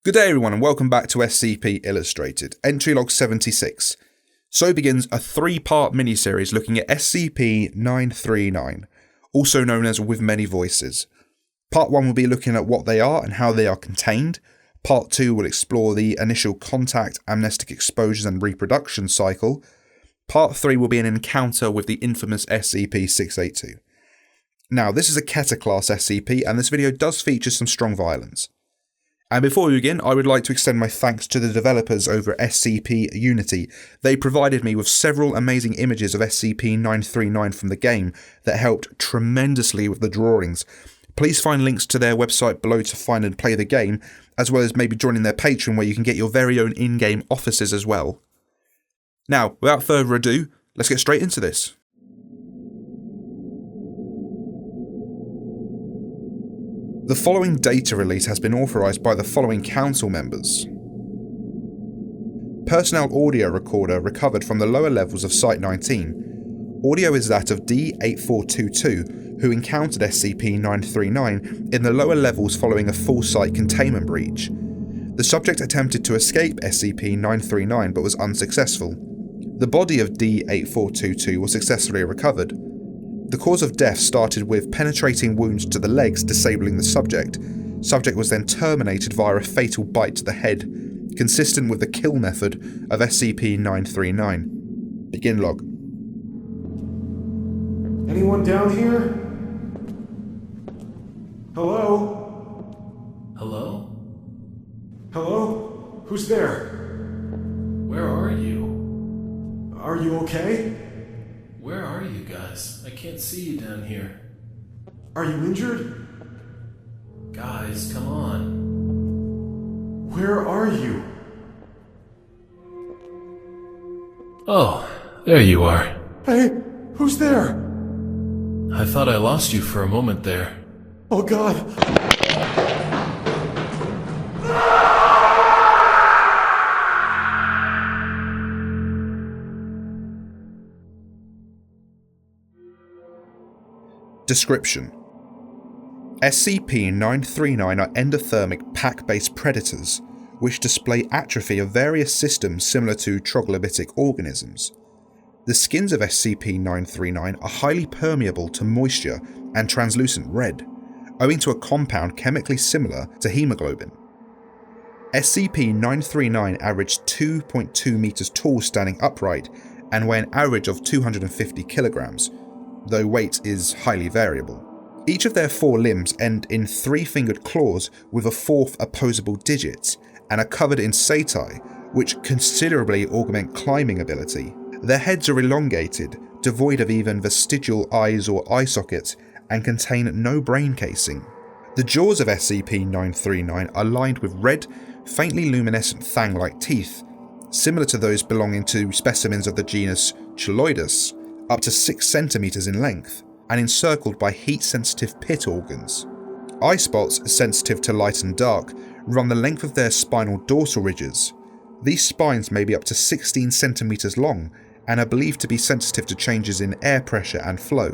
Good day everyone and welcome back to SCP Illustrated, entry log 76. So begins a 3-part miniseries looking at SCP-939, also known as With Many Voices. Part 1 will be looking at what they are and how they are contained. Part 2 will explore the initial contact, amnestic exposures and reproduction cycle. Part 3 will be an encounter with the infamous SCP-682. Now, this is a Keter class SCP and this video does feature some strong violence. And before we begin, I would like to extend my thanks to the developers over at SCP Unity. They provided me with several amazing images of SCP-939 from the game that helped tremendously with the drawings. Please find links to their website below to find and play the game, as well as maybe joining their Patreon where you can get your very own in-game offices as well. Now, without further ado, let's get straight into this. The following data release has been authorised by the following council members. Personnel audio recorder recovered from the lower levels of Site-19. Audio is that of D-8422, who encountered SCP-939 in the lower levels following a full site containment breach. The subject attempted to escape SCP-939 but was unsuccessful. The body of D-8422 was successfully recovered. The cause of death started with penetrating wounds to the legs disabling the subject. Subject was then terminated via a fatal bite to the head, consistent with the kill method of SCP-939. Begin log. Anyone down here? Hello? Hello? Hello? Who's there? Where are you? Are you okay? Where are you guys? I can't see you down here. Are you injured? Guys, come on. Where are you? Oh, there you are. Hey, who's there? I thought I lost you for a moment there. Oh God. Description: SCP-939 are endothermic pack-based predators, which display atrophy of various systems similar to troglodytic organisms. The skins of SCP-939 are highly permeable to moisture and translucent red, owing to a compound chemically similar to hemoglobin. SCP-939 averaged 2.2 meters tall standing upright and weigh an average of 250 kilograms, though weight is highly variable. Each of their 4 limbs end in 3-fingered claws with a 4th opposable digit, and are covered in setae, which considerably augment climbing ability. Their heads are elongated, devoid of even vestigial eyes or eye sockets, and contain no brain casing. The jaws of SCP-939 are lined with red, faintly luminescent fang-like teeth, similar to those belonging to specimens of the genus Chiloidus, up to 6 centimeters in length, and encircled by heat-sensitive pit organs. Eye spots sensitive to light and dark run the length of their spinal dorsal ridges. These spines may be up to 16 centimeters long and are believed to be sensitive to changes in air pressure and flow.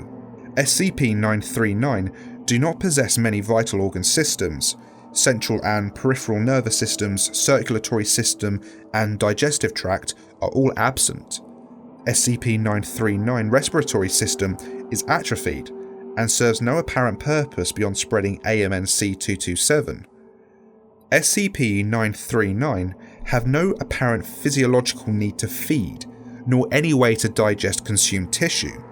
SCP-939 do not possess many vital organ systems. Central and peripheral nervous systems, circulatory system, and digestive tract are all absent. SCP-939 respiratory system is atrophied and serves no apparent purpose beyond spreading AMNC-227. SCP-939 have no apparent physiological need to feed, nor any way to digest consumed tissue.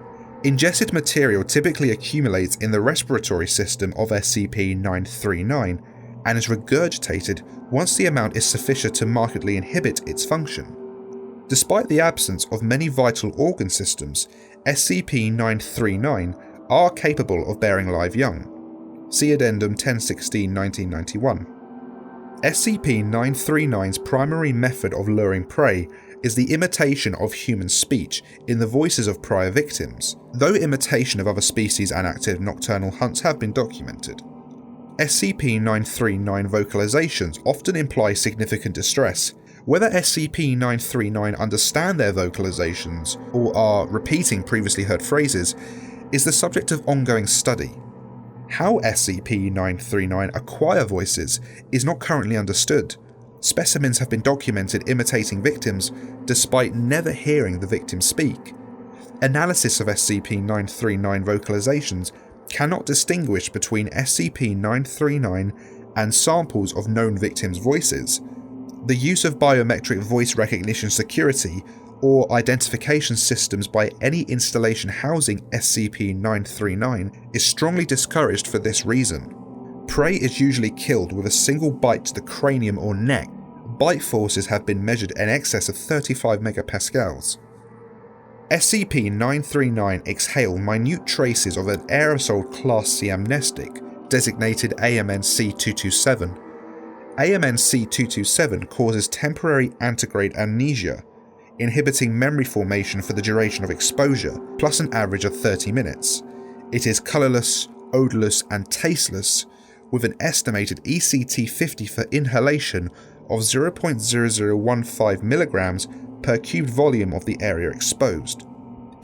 Ingested material typically accumulates in the respiratory system of SCP-939 and is regurgitated once the amount is sufficient to markedly inhibit its function. Despite the absence of many vital organ systems, SCP-939 are capable of bearing live young. See Addendum 1016-1991. SCP-939's primary method of luring prey is the imitation of human speech in the voices of prior victims, though imitation of other species and active nocturnal hunts have been documented. SCP-939 vocalizations often imply significant distress. Whether SCP-939 understand their vocalizations or are repeating previously heard phrases is the subject of ongoing study. How SCP-939 acquire voices is not currently understood. Specimens have been documented imitating victims despite never hearing the victim speak. Analysis of SCP-939 vocalizations cannot distinguish between SCP-939 and samples of known victims' voices. The use of biometric voice recognition security or identification systems by any installation housing SCP-939 is strongly discouraged for this reason. Prey is usually killed with a single bite to the cranium or neck. Bite forces have been measured in excess of 35 megapascals. SCP-939 exhale minute traces of an aerosol Class C amnestic, designated AMN-C227. AMN-C227 causes temporary antegrade amnesia, inhibiting memory formation for the duration of exposure, plus an average of 30 minutes. It is colourless, odourless and tasteless, with an estimated ECT50 for inhalation of 0.0015 mg per cubed volume of the area exposed.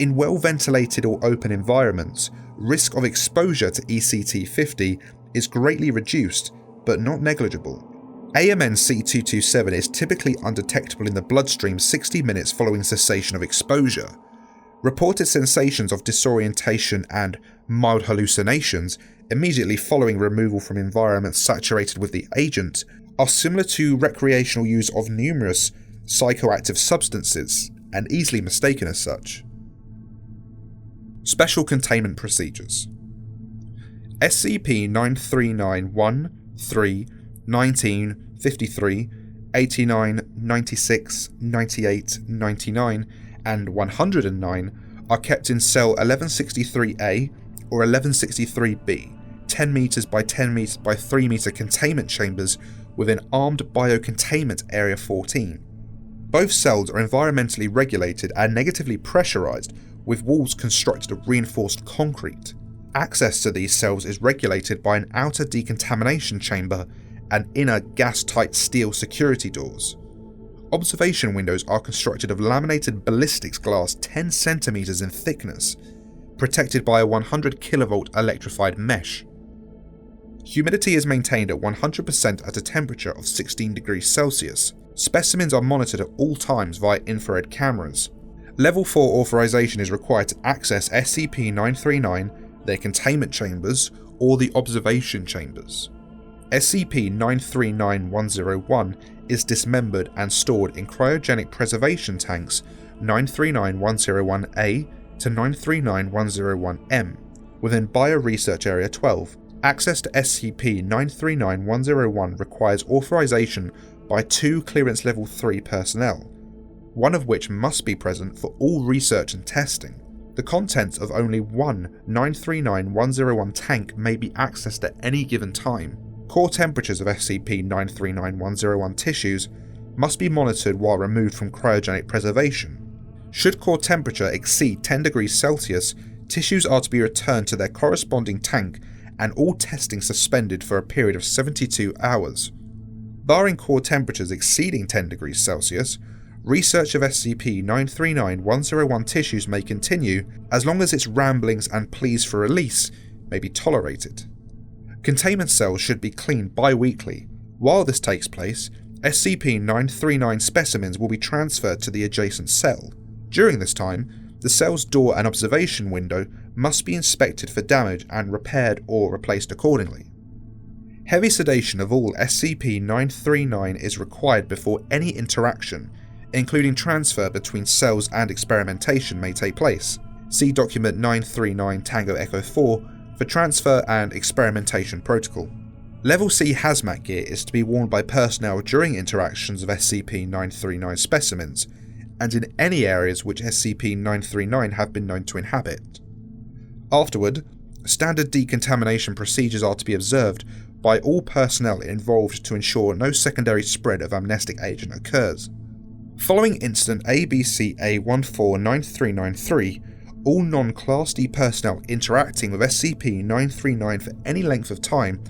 In well-ventilated or open environments, risk of exposure to ECT50 is greatly reduced, but not negligible. AMN-C227 is typically undetectable in the bloodstream 60 minutes following cessation of exposure. Reported sensations of disorientation and mild hallucinations immediately following removal from environments saturated with the agent are similar to recreational use of numerous psychoactive substances and easily mistaken as such. Special Containment Procedures. SCP-939 1, 3, 19, 53, 89, 96, 98, 99, and 109 are kept in cell 1163A or 1163B, 10 meters by 10 meters by 3 meter containment chambers within Armed Biocontainment Area 14. Both cells are environmentally regulated and negatively pressurized, with walls constructed of reinforced concrete. Access to these cells is regulated by an outer decontamination chamber and inner gas-tight steel security doors. Observation windows are constructed of laminated ballistics glass 10 centimeters in thickness, protected by a 100 kilovolt electrified mesh. Humidity is maintained at 100% at a temperature of 16 degrees Celsius. Specimens are monitored at all times via infrared cameras. Level 4 authorization is required to access SCP-939, their containment chambers, or the observation chambers. SCP-939-101 is dismembered and stored in cryogenic preservation tanks 939-101A to 939-101M within Bioresearch Area 12. Access to SCP-939-101 requires authorization by 2 Clearance Level 3 personnel, one of which must be present for all research and testing. The contents of only one 939-101 tank may be accessed at any given time. Core temperatures of SCP-939-101 tissues must be monitored while removed from cryogenic preservation. Should core temperature exceed 10 degrees Celsius, tissues are to be returned to their corresponding tank and all testing suspended for a period of 72 hours. Barring core temperatures exceeding 10 degrees Celsius, research of SCP-939-101 tissues may continue as long as its ramblings and pleas for release may be tolerated. Containment cells should be cleaned bi-weekly. While this takes place, SCP-939 specimens will be transferred to the adjacent cell. During this time, the cell's door and observation window must be inspected for damage and repaired or replaced accordingly. Heavy sedation of all SCP-939 is required before any interaction, including transfer between cells and experimentation, may take place. See Document 939 Tango Echo 4 for transfer and experimentation protocol. Level C hazmat gear is to be worn by personnel during interactions of SCP-939 specimens, and in any areas which SCP-939 have been known to inhabit. Afterward, standard decontamination procedures are to be observed by all personnel involved to ensure no secondary spread of amnestic agent occurs. Following incident ABCA149393, all non-Class D personnel interacting with SCP-939 for any length of time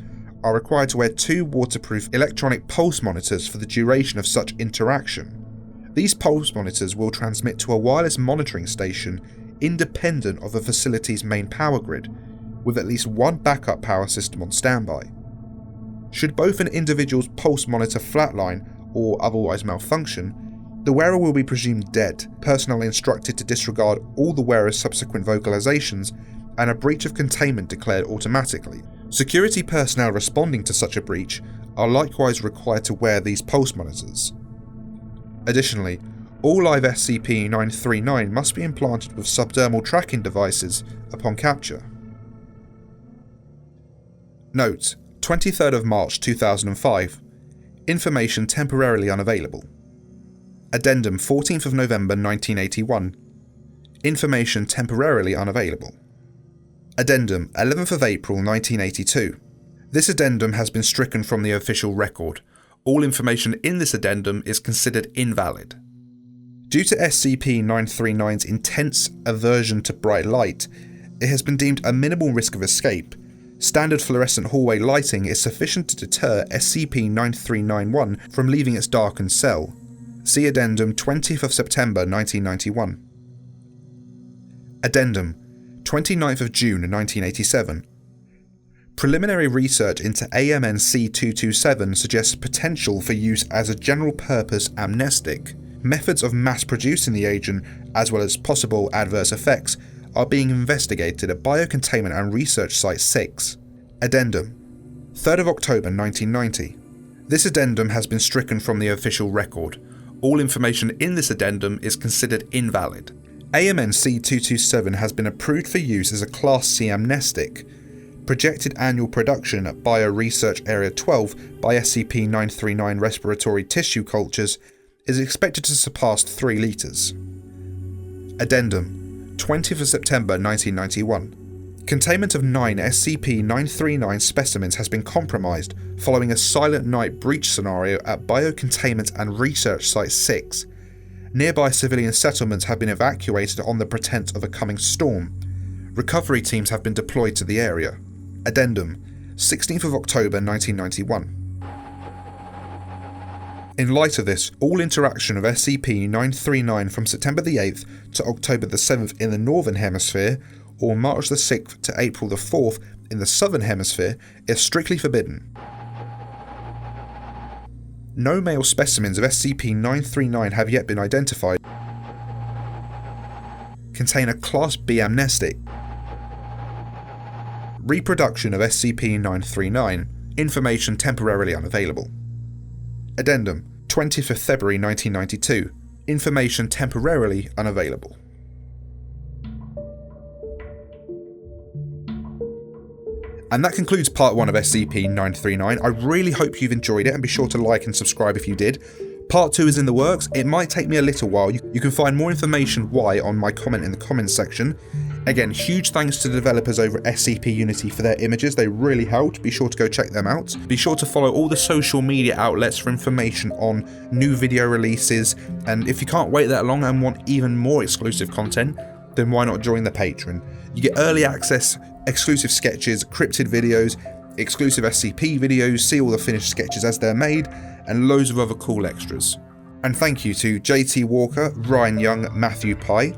are required to wear 2 waterproof electronic pulse monitors for the duration of such interaction. These pulse monitors will transmit to a wireless monitoring station independent of the facility's main power grid, with at least one backup power system on standby. Should both an individual's pulse monitor flatline or otherwise malfunction, the wearer will be presumed dead, personnel instructed to disregard all the wearer's subsequent vocalizations, and a breach of containment declared automatically. Security personnel responding to such a breach are likewise required to wear these pulse monitors. Additionally, all live SCP-939 must be implanted with subdermal tracking devices upon capture. Note: 23rd of March 2005. Information temporarily unavailable. Addendum 14th of November 1981. Information temporarily unavailable. Addendum 11th of April 1982. This addendum has been stricken from the official record. All information in this addendum is considered invalid. Due to SCP-939's intense aversion to bright light, it has been deemed a minimal risk of escape. Standard fluorescent hallway lighting is sufficient to deter SCP-9391 from leaving its darkened cell. See Addendum 20th of September 1991. Addendum 29th of June 1987. Preliminary research into AMNC-227 suggests potential for use as a general-purpose amnestic. Methods of mass-producing the agent, as well as possible adverse effects, are being investigated at Biocontainment and Research Site 6. Addendum 3rd of October 1990. This addendum has been stricken from the official record. All information in this addendum is considered invalid. AMNC-227 has been approved for use as a Class C amnestic. Projected annual production at Bio-Research Area 12 by SCP-939 respiratory tissue cultures is expected to surpass 3 litres. Addendum 20th of September 1991. Containment of 9 SCP-939 specimens has been compromised following a Silent Night breach scenario at Biocontainment and Research Site 6. Nearby civilian settlements have been evacuated on the pretense of a coming storm. Recovery teams have been deployed to the area. Addendum 16th of October 1991. In light of this, all interaction of SCP-939 from September the 8th to October the 7th in the Northern Hemisphere, or March the 6th to April the 4th in the Southern Hemisphere, is strictly forbidden. No male specimens of SCP-939 have yet been identified. Contain a Class B amnestic. Reproduction of SCP-939. Information temporarily unavailable. Addendum 20th of February 1992. Information temporarily unavailable. And that concludes part 1 of SCP-939. I really hope you've enjoyed it, and be sure to like and subscribe if you did. Part 2 is in the works. It might take me a little while. You can find more information why on my comment in the comments section. Again, huge thanks to the developers over at SCP Unity for their images. They really helped. Be sure to go check them out. Be sure to follow all the social media outlets for information on new video releases. And if you can't wait that long and want even more exclusive content, then why not join the Patreon? You get early access, exclusive sketches, cryptid videos, exclusive SCP videos, see all the finished sketches as they're made, and loads of other cool extras. And thank you to JT Walker, Ryan Young, Matthew Pye,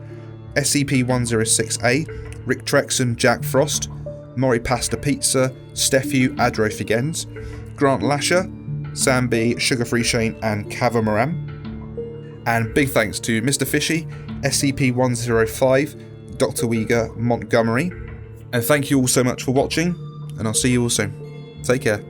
SCP-106A, Rick Trexon, Jack Frost, Mori Pasta Pizza, Steffu Adro Figenz, Grant Lasher, Sam B, Sugar Free Shane, and Kava Moram. And big thanks to Mr. Fishy, SCP-105, Dr. Uyghur Montgomery. And thank you all so much for watching, and I'll see you all soon. Take care.